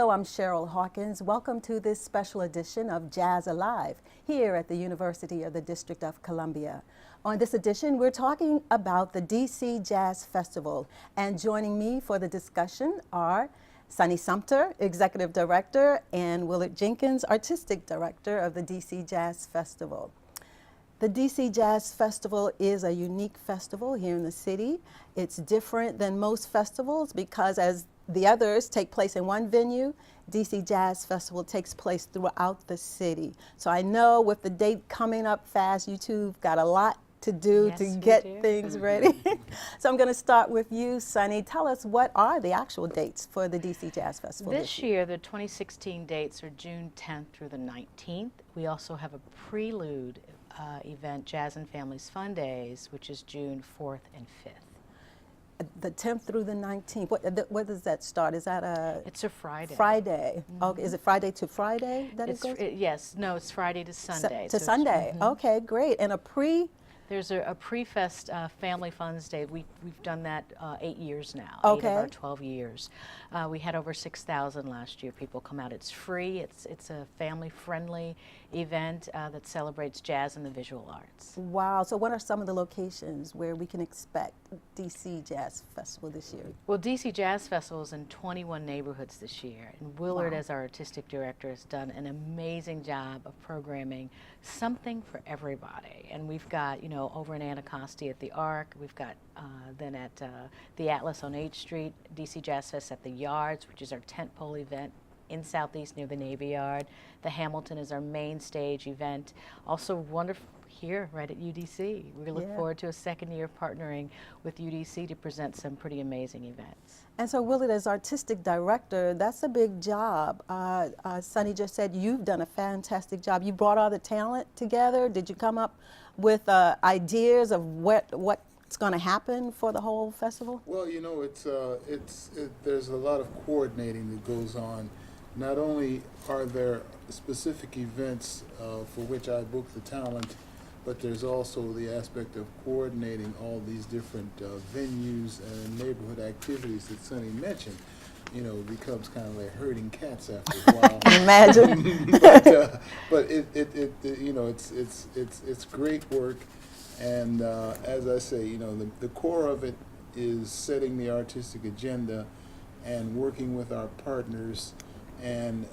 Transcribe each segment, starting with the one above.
Hello, I'm Cheryl Hawkins. Welcome to this special edition of JAZZAlive here at the University of the District of Columbia. On this edition, we're talking about the DC Jazz Festival, and joining me for the discussion are Sunny Sumter, Executive Director, and Willard Jenkins, Artistic Director of the DC Jazz Festival. The DC Jazz Festival is a unique festival here in the city. It's different than most festivals because as the others take place in one venue, DC Jazz Festival takes place throughout the city. So I know with the date coming up fast, you two've got a lot to do to get things ready. So I'm going to start with you, Sunny. Tell us, what are the actual dates for the DC Jazz Festival this year? The 2016 dates are June 10th through the 19th. We also have a prelude event, Jazz and Families Fun Days, which is June 4th and 5th. The 10th through the 19th. What does that start? Is that a? It's a Friday. Friday. Mm-hmm. Okay. Is it Friday to Friday that it goes? Yes. No, it's Friday to Sunday. To Sunday. Okay, great. And a There's a pre-fest Family Funds Day. We've done that 8 years now. Okay. 8 of our 12 years. We had over 6,000 last year. People come out. It's free. It's a family-friendly event that celebrates jazz and the visual arts. Wow. So what are some of the locations where we can expect DC Jazz Festival this year? Well, DC Jazz Festival is in 21 neighborhoods this year. And Willard, as our artistic director, has done an amazing job of programming something for everybody. And we've got, you know, over in Anacostia at the Arc, we've got then at the Atlas on 8th Street, DC Jazz Fest at the Yards, which is our tentpole event in Southeast near the Navy Yard. The Hamilton is our main stage event. Also wonderful here right at UDC. We look forward to a second year of partnering with UDC to present some pretty amazing events. And so Willard, as artistic director, that's a big job. Sunny just said you've done a fantastic job. You brought all the talent together. Did you come up with ideas of what's going to happen for the whole festival? Well, you know, there's a lot of coordinating that goes on. Not only are there specific events for which I book the talent, but there's also the aspect of coordinating all these different venues and neighborhood activities that Sunny mentioned. You know, it becomes kind of like herding cats after a while. Imagine. but you know, it's great work, and as I say, you know, the core of it is setting the artistic agenda and working with our partners and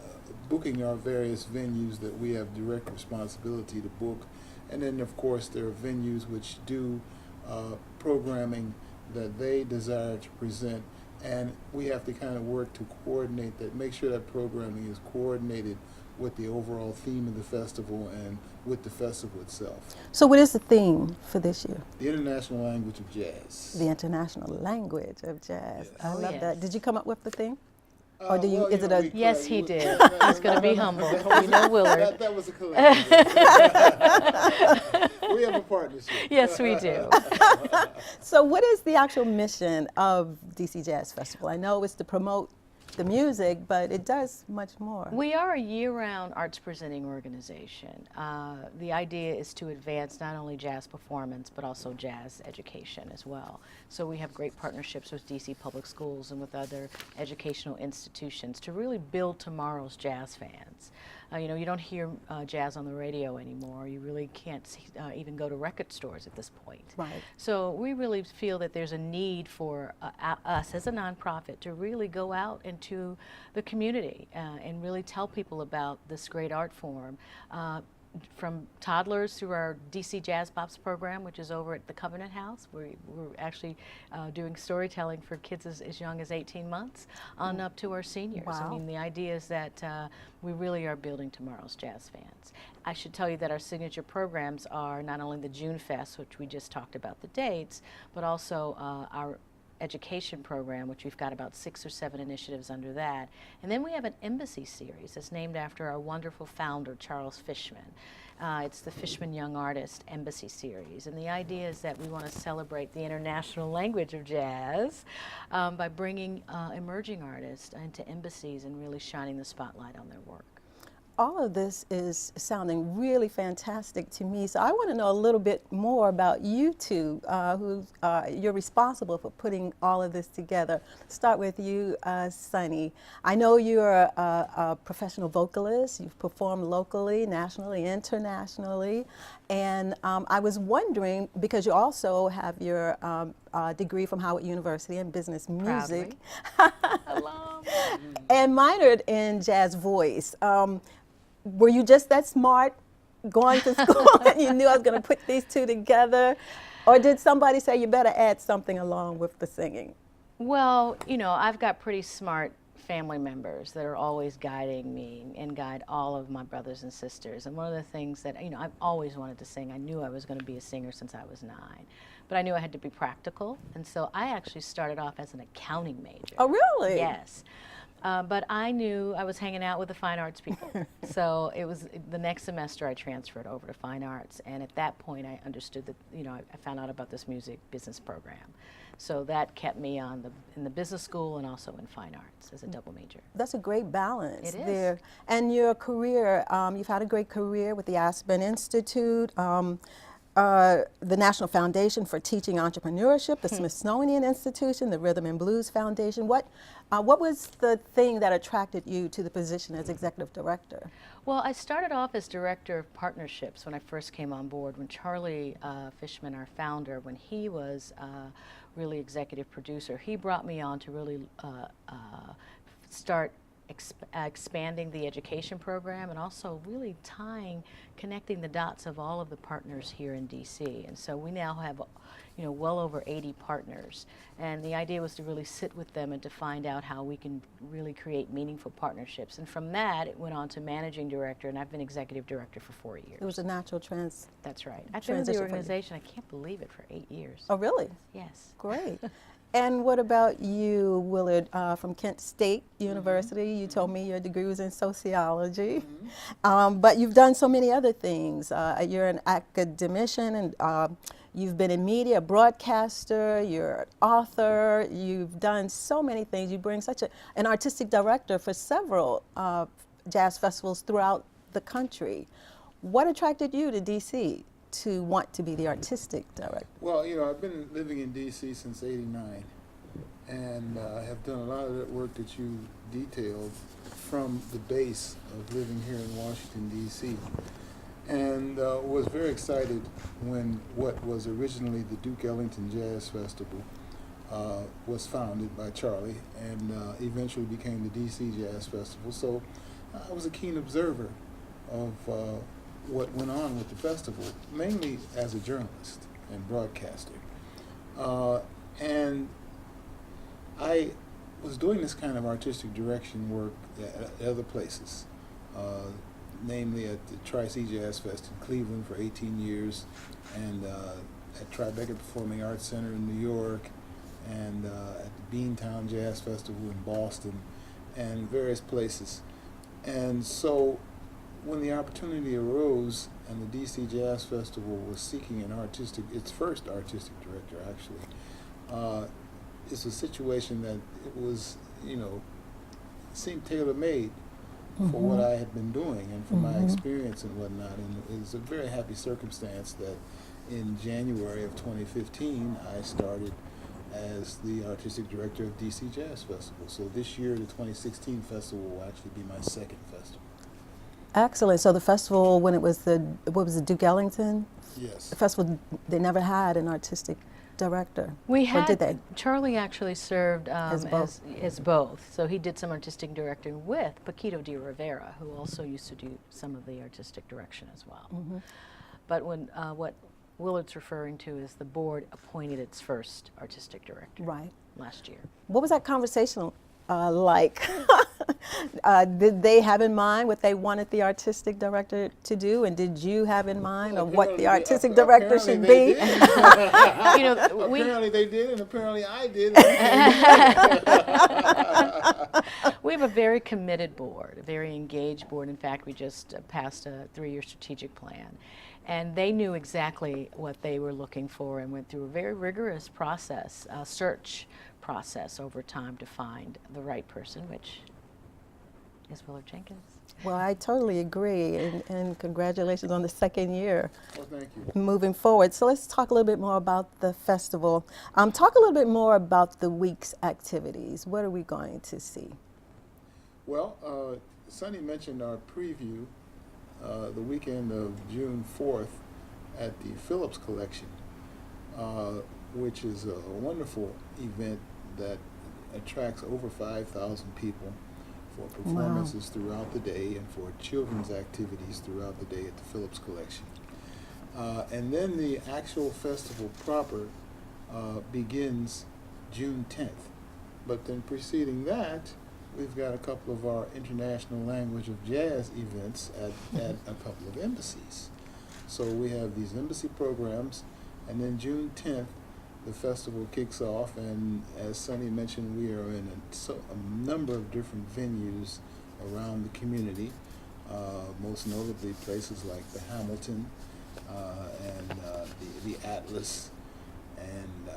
booking our various venues that we have direct responsibility to book. And then, of course, there are venues which do programming that they desire to present, and we have to kind of work to coordinate that, make sure that programming is coordinated with the overall theme of the festival and with the festival itself. So what is the theme for this year? The International Language of Jazz. The International Language of Jazz. Yes. I love yes. that. Did you come up with the theme? Or do you, well, is you it know, a... Yes, he did. He's going to be humble. We know Willard. That was a collective. We have a partnership. Yes, we do. So what is the actual mission of DC Jazz Festival? I know it's to promote the music, but it does much more. We are a year-round arts presenting organization. The idea is to advance not only jazz performance, but also jazz education as well. So we have great partnerships with DC Public Schools and with other educational institutions to really build tomorrow's jazz fans. You know, you don't hear jazz on the radio anymore. You really can't even go to record stores at this point. Right. So we really feel that there's a need for us as a nonprofit to really go out into the community and really tell people about this great art form. From toddlers through our DC Jazz Pops program, which is over at the Covenant House. We're actually doing storytelling for kids as young as 18 months on up to our seniors. Wow. I mean, the idea is that we really are building tomorrow's jazz fans. I should tell you that our signature programs are not only the June Fest, which we just talked about the dates, but also our education program, which we've got about 6 or 7 initiatives under that. And then we have an embassy series that's named after our wonderful founder, Charles Fishman. It's the Fishman Young Artist Embassy Series. And the idea is that we want to celebrate the international language of jazz by bringing emerging artists into embassies and really shining the spotlight on their work. all of this is sounding really fantastic to me. So I want to know a little bit more about you two, who you're responsible for putting all of this together. Start with you, Sonny. I know you're a professional vocalist. You've performed locally, nationally, internationally. And I was wondering, because you also have your degree from Howard University in business music. Hello. And minored in jazz voice. Were you just that smart going to school and you knew I was going to put these two together? Or did somebody say you better add something along with the singing? Well, you know, I've got pretty smart family members that are always guiding me and guide all of my brothers and sisters. And one of the things that, you know, I've always wanted to sing. I knew I was going to be a singer since I was 9. But I knew I had to be practical. And so I actually started off as an accounting major. Oh, really? Yes. But I knew I was hanging out with the fine arts people. So it was the next semester I transferred over to fine arts. And at that point I understood that, you know, I found out about this music business program. So that kept me on in the business school and also in fine arts as a double major. That's a great balance It is. there. And your career, you've had a great career with the Aspen Institute, the National Foundation for Teaching Entrepreneurship, the Smithsonian Institution, the Rhythm and Blues Foundation. What was the thing that attracted you to the position as executive director? Well, I started off as director of partnerships when I first came on board. When Charlie Fishman, our founder, when he was really executive producer, he brought me on to really start expanding the education program and also really connecting the dots of all of the partners here in DC. And so we now have, you know, well over 80 partners. And the idea was to really sit with them and to find out how we can really create meaningful partnerships. And from that, it went on to managing director, and I've been executive director for 4 years. It was a natural That's right. I've been with the transition for you. organization, I can't believe it, for 8 years. Oh, really? Yes. Great. And what about you, Willard, from Kent State University? You told me your degree was in sociology, but you've done so many other things. You're an academician, and you've been in media, a broadcaster, you're an author, you've done so many things. You bring such an artistic director for several jazz festivals throughout the country. What attracted you to DC to want to be the artistic director? Well, you know, I've been living in D.C. since '89, and I have done a lot of that work that you detailed from the base of living here in Washington, D.C. And was very excited when what was originally the Duke Ellington Jazz Festival was founded by Charlie and eventually became the D.C. Jazz Festival. So I was a keen observer of what went on with the festival, mainly as a journalist and broadcaster. And I was doing this kind of artistic direction work at other places, namely at the Tri-C Jazz Fest in Cleveland for 18 years, and at Tribeca Performing Arts Center in New York, and at the Beantown Jazz Festival in Boston, and various places. And so when the opportunity arose and the DC Jazz Festival was seeking its first artistic director actually, it's a situation that it was, you know, seemed tailor-made for what I had been doing and for my experience and whatnot. And it was a very happy circumstance that in January of 2015 I started as the artistic director of DC Jazz Festival. So this year, the 2016 festival will actually be my second festival. Excellent. So the festival, when it was what was it, Duke Ellington? Yes. The festival, they never had an artistic director. We had, or did they? Charlie actually served As both. as both. So he did some artistic directing with Paquito de Rivera, who also used to do some of the artistic direction as well. But when what Willard's referring to is the board appointed its first artistic director last year. What was that conversation like? Did they have in mind what they wanted the artistic director to do, and did you have in mind of what the artistic director should be? You know, apparently they did, and apparently I did. We have a very committed board, a very engaged board. In fact, we just passed a 3-year strategic plan. And they knew exactly what they were looking for and went through a very rigorous process, search process over time to find the right person, which is Willard Jenkins. Well, I totally agree, and congratulations on the second year. Well, thank you. Moving forward. So let's talk a little bit more about the festival. Talk a little bit more about the week's activities. What are we going to see? Well, Sonny mentioned our preview the weekend of June 4th at the Phillips Collection, which is a wonderful event that attracts over 5,000 people for performances throughout the day and for children's activities throughout the day at the Phillips Collection. And then the actual festival proper begins June 10th. But then preceding that, we've got a couple of our International Language of Jazz events at a couple of embassies. So we have these embassy programs, and then June 10th, the festival kicks off, and as Sonny mentioned, we are in a number of different venues around the community, most notably places like the Hamilton and the Atlas and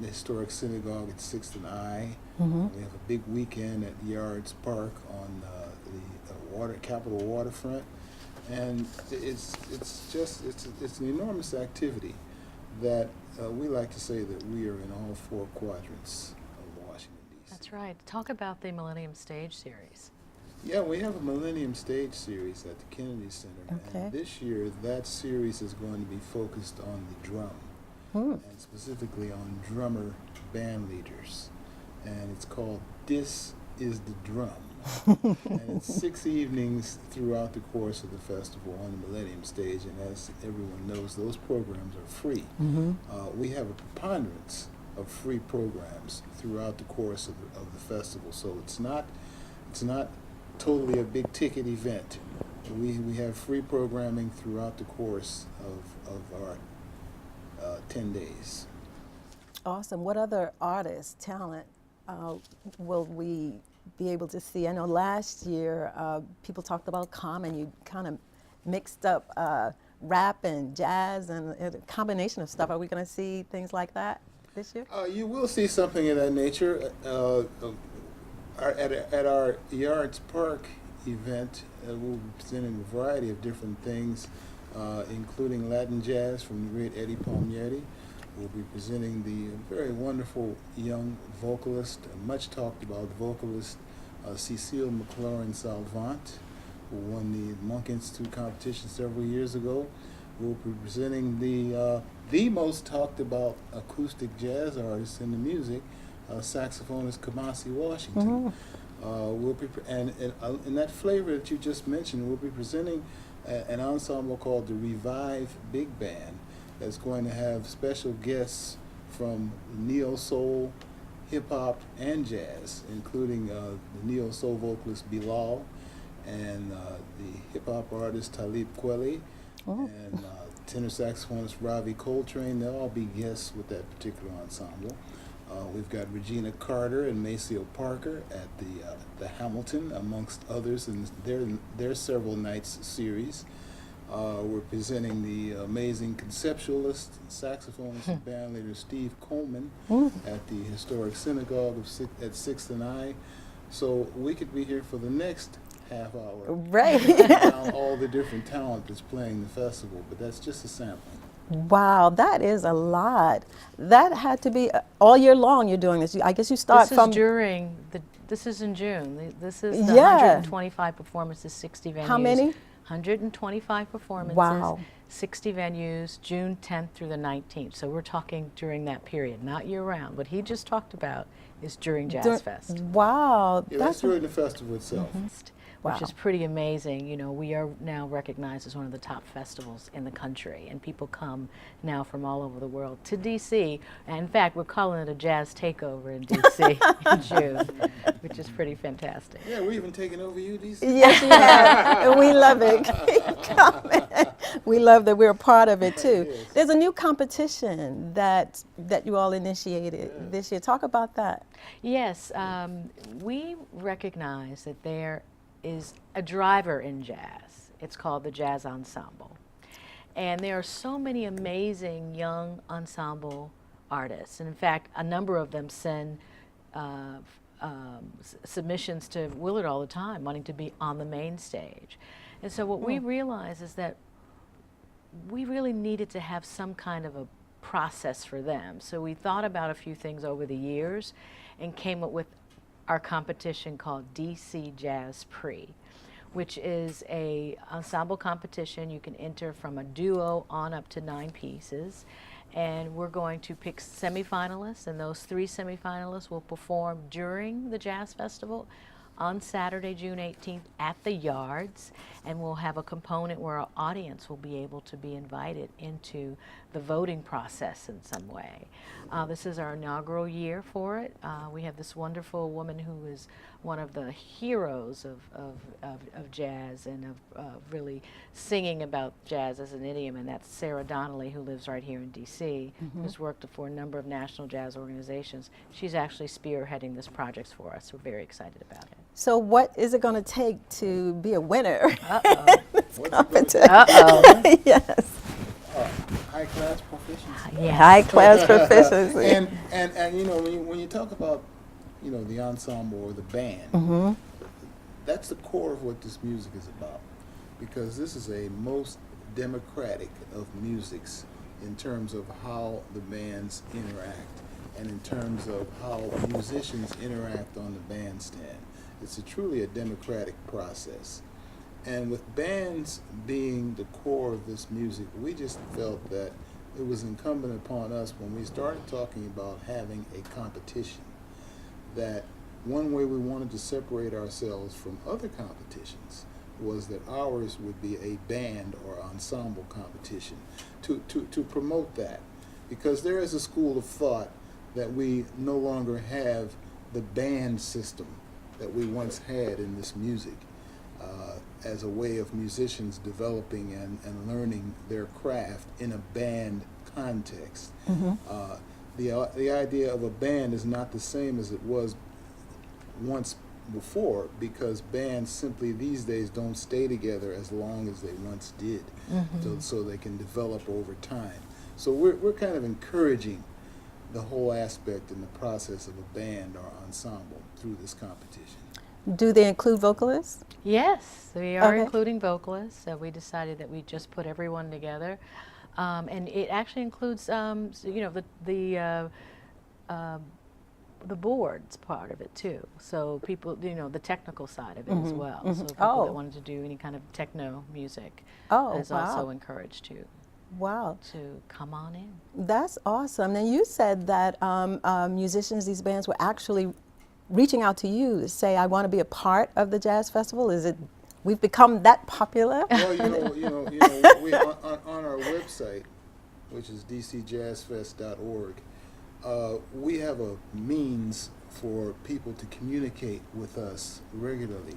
the historic synagogue at 6th and I. We have a big weekend at Yards Park on the Capitol waterfront, and it's an enormous activity that we like to say that we are in all four quadrants of Washington, D.C. That's right. Talk about the Millennium Stage Series. Yeah, we have a Millennium Stage Series at the Kennedy Center, and this year that series is going to be focused on the drum, and specifically on drummer band leaders, and it's called This Is the Drum. And it's 6 evenings throughout the course of the festival on the Millennium Stage, and as everyone knows, those programs are free. We have a preponderance of free programs throughout the course of the festival, so it's not totally a big ticket event. We have free programming throughout the course of our 10 days. Awesome. What other artists, talent, will we be able to see? I know last year people talked about Common. You kind of mixed up rap and jazz and a combination of stuff. Are we going to see things like that this year? You will see something of that nature. At our Yards Park event, we'll be presenting a variety of different things, including Latin jazz from the great Eddie Palmieri. We'll be presenting the very wonderful young vocalist, much talked about vocalist, Cecile McLaurin-Salvant, who won the Monk Institute competition several years ago. We'll be presenting the most talked about acoustic jazz artist in the music, saxophonist Kamasi Washington. We'll be and in that flavor that you just mentioned, we'll be presenting an ensemble called the Revive Big Band that's going to have special guests from neo-soul, hip-hop, and jazz, including the neo-soul vocalist Bilal and the hip-hop artist Talib Kweli and tenor saxophonist Ravi Coltrane. They'll all be guests with that particular ensemble. We've got Regina Carter and Maceo Parker at the Hamilton, amongst others, in their several nights series. We're presenting the amazing conceptualist, saxophonist, and bandleader Steve Coleman at the historic synagogue at 6th and I. So we could be here for the next half hour. Right. Down all the different talent that's playing the festival, but that's just a sample. Wow, that is a lot. That had to be all year long. You're doing this. I guess you start This from is during the. This is in June. This is the 125 performances, 60 venues. How many? 125 performances. Wow. 60 venues, June 10th through the 19th. So we're talking during that period, not year round. What he just talked about is during Jazz Fest. Wow. Yeah, that's during the festival itself. Which is pretty amazing. You know, we are now recognized as one of the top festivals in the country, and people come now from all over the world to DC. And in fact, we're calling it a jazz takeover in DC in June, which is pretty fantastic. Yeah, we're even taking over UDC. Yes, you have. And we love it. Keep coming. We love that we're a part of it too. Yes. There's a new competition that you all initiated this year. Talk about that. Yes, we recognize that there is a driver in jazz. It's called the Jazz Ensemble. And there are so many amazing young ensemble artists. And in fact, a number of them send submissions to Willard all the time, wanting to be on the main stage. And so what we realized is that we really needed to have some kind of a process for them. So we thought about a few things over the years and came up with our competition called DC Jazz Prix, which is a ensemble competition. You can enter from a duo on up to 9 pieces. And we're going to pick semifinalists, and those 3 semifinalists will perform during the Jazz Festival on Saturday, June 18th at the Yards, and we'll have a component where our audience will be able to be invited into the voting process in some way. This is our inaugural year for it. We have this wonderful woman who is one of the heroes of jazz and of really singing about jazz as an idiom, and that's Sarah Donnelly, who lives right here in DC, who's worked for a number of national jazz organizations. She's actually spearheading this project for us. We're very excited about it. So what is it going to take to be a winner? Uh-oh. Competition. Uh-oh. Yes. High class proficiency. Yes. High class proficiency. And you know, when you talk about, you know, the ensemble or the band, that's the core of what this music is about, because this is a most democratic of musics in terms of how the bands interact and in terms of how musicians interact on the bandstand. It's truly a democratic process. And with bands being the core of this music, we just felt that it was incumbent upon us, when we started talking about having a competition, that one way we wanted to separate ourselves from other competitions was that ours would be a band or ensemble competition to promote that. Because there is a school of thought that we no longer have the band system that we once had in this music. As a way of musicians developing and learning their craft in a band context. The idea of a band is not the same as it was once before, because bands simply these days don't stay together as long as they once did, so they can develop over time. So we're kind of encouraging the whole aspect and the process of a band or ensemble through this competition. Do they include vocalists? Yes, we are Okay. including vocalists. So we decided that we just put everyone together, and it actually includes, you know, the boards part of it too. So people, you know, the technical side of it as well. So people that wanted to do any kind of techno music is also encouraged to come on in. That's awesome. And you said that musicians, these bands, were actually reaching out to you to say, I want to be a part of the Jazz Festival. Is it, we've become that popular? Well, you know, we, on our website, which is dcjazzfest.org, we have a means for people to communicate with us regularly.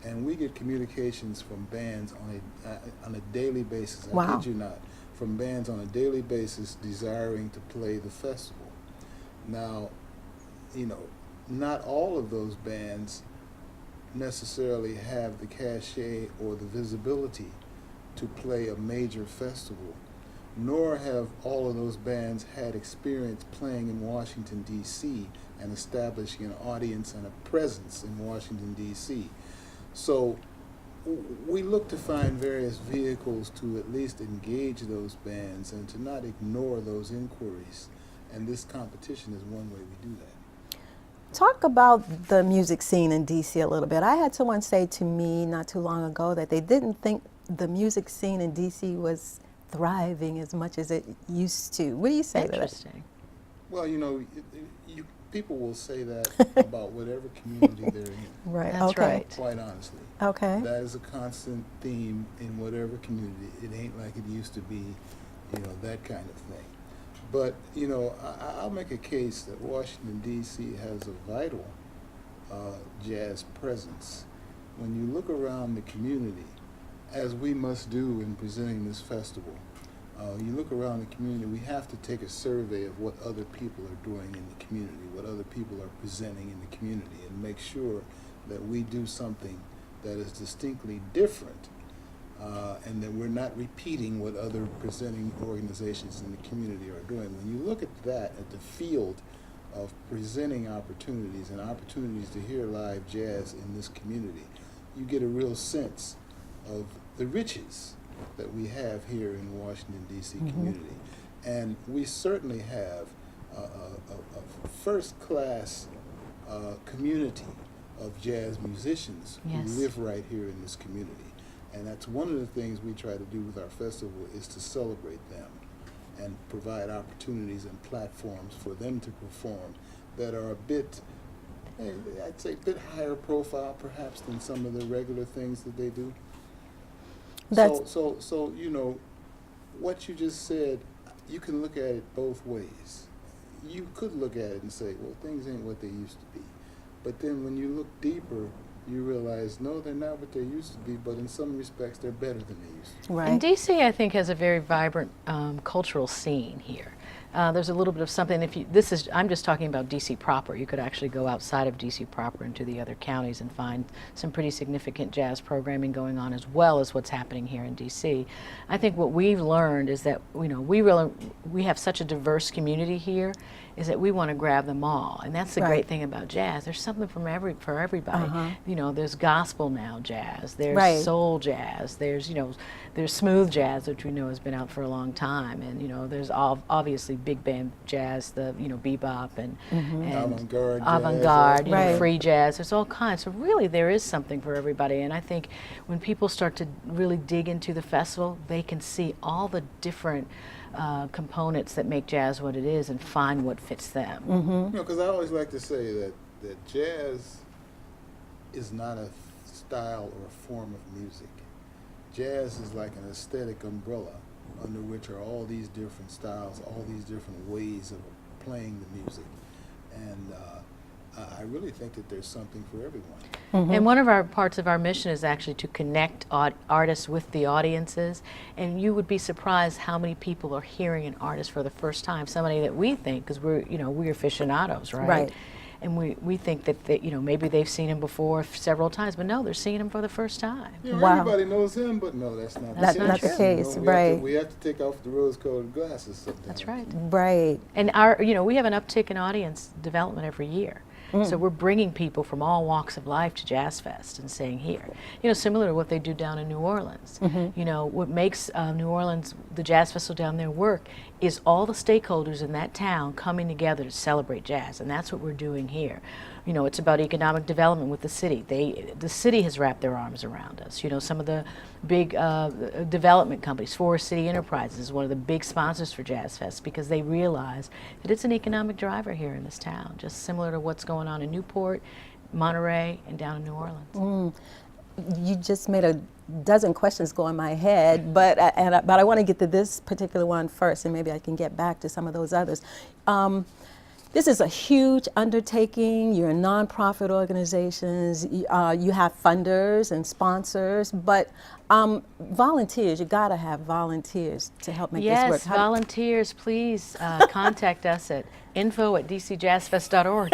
And we get communications from bands on a daily basis. I kid you not, from bands on a daily basis desiring to play the festival. Now, you know, not all of those bands necessarily have the cachet or the visibility to play a major festival, nor have all of those bands had experience playing in Washington, D.C. and establishing an audience and a presence in Washington, D.C. So we look to find various vehicles to at least engage those bands and to not ignore those inquiries. And this competition is one way we do that. Talk about the music scene in DC a little bit. I had someone say to me not too long ago that they didn't think the music scene in DC was thriving as much as it used to. What do you say to that? Interesting. Well, you know, people will say that about whatever community they're in. Right. That's Okay. right. Quite honestly. Okay. That is a constant theme in whatever community. It ain't like it used to be, you know, that kind of thing. But, you know, I'll make a case that Washington, D.C. has a vital jazz presence. When you look around the community, as we must do in presenting this festival, you look around the community, we have to take a survey of what other people are doing in the community, what other people are presenting in the community, and make sure that we do something that is distinctly different, and that we're not repeating what other presenting organizations in the community are doing. When you look at that, at the field of presenting opportunities and opportunities to hear live jazz in this community, you get a real sense of the riches that we have here in the Washington, D.C. community. And we certainly have a first-class community of jazz musicians who live right here in this community. And that's one of the things we try to do with our festival, is to celebrate them and provide opportunities and platforms for them to perform that are a bit, I'd say, a bit higher profile perhaps than some of the regular things that they do. So you know, what you just said, you can look at it both ways. You could look at it and say, well, things ain't what they used to be. But then when you look deeper, you realize, no, they're not what they used to be, but in some respects, they're better than they used to be. Right. And DC, I think, has a very vibrant cultural scene here. There's a little bit of something. I'm just talking about DC proper. You could actually go outside of DC proper into the other counties and find some pretty significant jazz programming going on, as well as what's happening here in DC. I think what we've learned is that, you know, we have such a diverse community here, is that we want to grab them all, and that's the great thing about jazz. There's something for everybody. You know, there's gospel now jazz, there's soul jazz, there's there's smooth jazz, which we know has been out for a long time, and you know, there's obviously big band jazz, the bebop and avant-garde, you know, free jazz. There's all kinds. So really, there is something for everybody, and I think when people start to really dig into the festival, they can see all the different components that make jazz what it is and find what fits them. You know, because I always like to say that jazz is not a style or a form of music. Jazz is like an aesthetic umbrella under which are all these different styles, all these different ways of playing the music. And I really think that there's something for everyone. And one of our parts of our mission is actually to connect artists with the audiences. And you would be surprised how many people are hearing an artist for the first time. Somebody that we think, because we're aficionados, right? And we think that you know, maybe they've seen him before several times, but no, they're seeing him for the first time. Yeah, everybody knows him, but no, that's not the case. You know, we have to take off the rose-colored glasses sometimes. That's right. Right. And we have an uptick in audience development every year. So we're bringing people from all walks of life to Jazz Fest and saying, here, you know, similar to what they do down in New Orleans. You know, what makes New Orleans, the Jazz Festival down there work, is all the stakeholders in that town coming together to celebrate jazz, and that's what we're doing here. You know, it's about economic development with the city. The city has wrapped their arms around us. You know, some of the big development companies, Forest City Enterprises is one of the big sponsors for Jazz Fest, because they realize that it's an economic driver here in this town, just similar to what's going on in Newport, Monterey, and down in New Orleans. You just made a dozen questions go in my head, but I want to get to this particular one first, and maybe I can get back to some of those others. This is a huge undertaking. You're a nonprofit organizations. You have funders and sponsors, but volunteers. You got to have volunteers to help make this work. Yes, volunteers. Please contact us at info@dcjazzfest.org.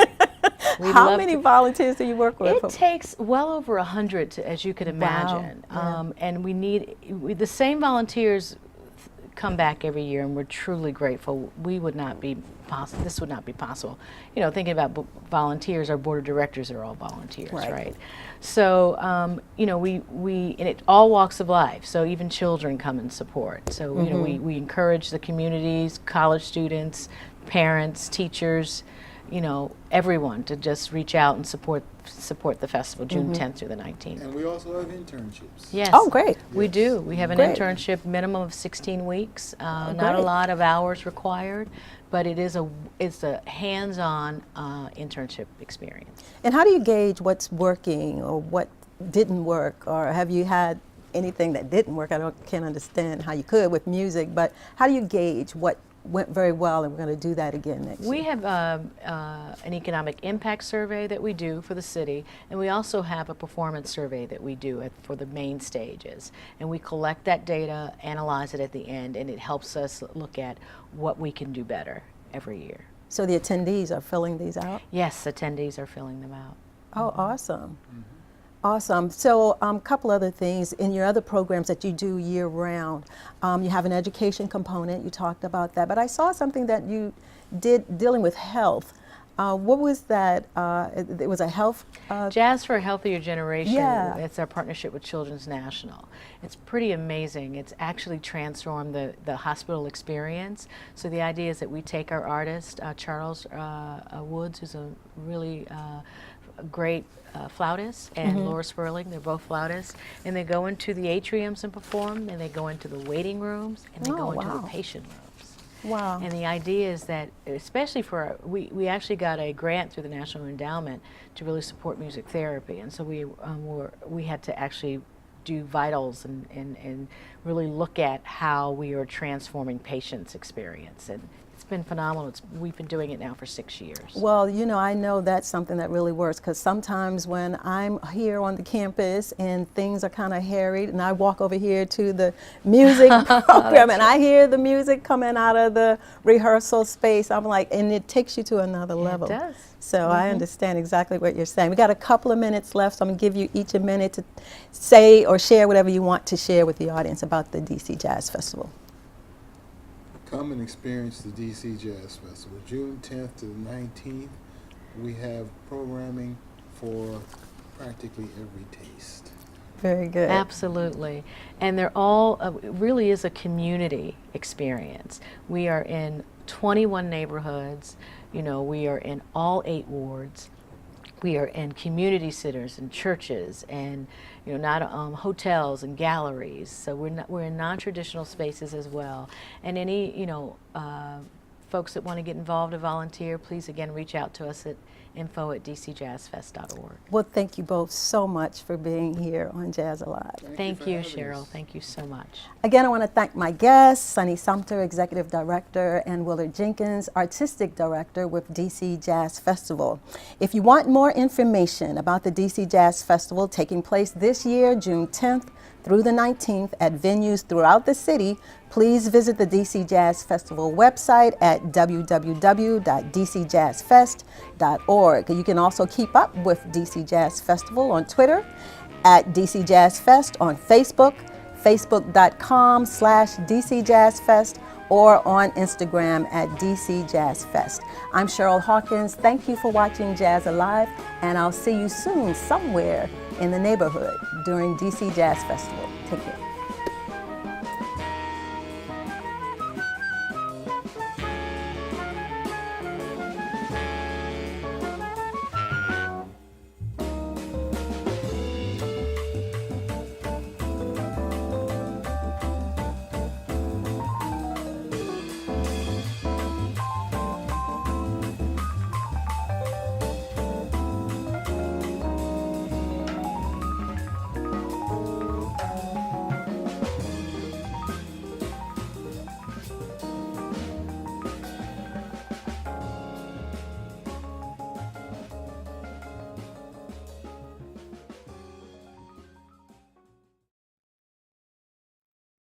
How many volunteers do you work with? It takes well over 100, as you could imagine. Wow. And we need the same volunteers come back every year, and we're truly grateful. We would not be possible. This would not be possible. You know, thinking about volunteers, our board of directors are all volunteers, right? So, you know, we and it all walks of life. So even children come and support. So you know, we encourage the communities, college students, parents, teachers, you know, everyone to just reach out and support the festival, June 10th through the 19th. And we also have internships. Yes. Oh, great. We do. We have an internship, minimum of 16 weeks. Not a lot of hours required, but it's a hands-on internship experience. And how do you gauge what's working or what didn't work, or have you had anything that didn't work? Can't understand how you could with music, but how do you gauge what went very well, and we're going to do that again next year? We have an economic impact survey that we do for the city, and we also have a performance survey that we do for the main stages. And we collect that data, analyze it at the end, and it helps us look at what we can do better every year. So the attendees are filling these out? Yes, attendees are filling them out. Oh, awesome. Awesome. So a couple other things. In your other programs that you do year round, you have an education component. You talked about that. But I saw something that you did dealing with health. What was that? It was a health. Jazz for a Healthier Generation. Yeah. It's our partnership with Children's National. It's pretty amazing. It's actually transformed the hospital experience. So the idea is that we take our artist, Charles Woods, who's a really great flautist, and Laura Sperling, they're both flautists, and they go into the atriums and perform, and they go into the waiting rooms, and they go into the patient rooms. Wow. And the idea is that, especially for, we actually got a grant through the National Endowment to really support music therapy, and so we had to actually do vitals and really look at how we are transforming patients' experience. And it's been phenomenal. We've been doing it now for 6 years. Well, you know, I know that's something that really works, because sometimes when I'm here on the campus and things are kind of harried, and I walk over here to the music program and I hear the music coming out of the rehearsal space, I'm like, and it takes you to another level. It does. So I understand exactly what you're saying. We got a couple of minutes left, so I'm going to give you each a minute to say or share whatever you want to share with the audience about the DC Jazz Festival. Come and experience the DC Jazz Festival. June 10th to the 19th, we have programming for practically every taste. Very good. Absolutely. And they're all, it really is a community experience. We are in 21 neighborhoods. You know, we are in all 8 wards. We are in community centers and churches, and you know, not hotels and galleries. So we're in non-traditional spaces as well. And any folks that want to get involved or volunteer, please again reach out to us at info@dcjazzfest.org. Well, thank you both so much for being here on JAZZAlive. Thank you, Cheryl. Thank you so much. Again, I want to thank my guests, Sunny Sumter, Executive Director, and Willard Jenkins, Artistic Director with DC Jazz Festival. If you want more information about the DC Jazz Festival taking place this year, June 10th through the 19th at venues throughout the city, please visit the DC Jazz Festival website at www.dcjazzfest.org. You can also keep up with DC Jazz Festival on Twitter at DC Jazz Fest, on Facebook, facebook.com/DCJazzFest, or on Instagram at DC Jazz Fest. I'm Cheryl Hawkins. Thank you for watching JAZZAlive, and I'll see you soon somewhere in the neighborhood during DC Jazz Festival. Take care.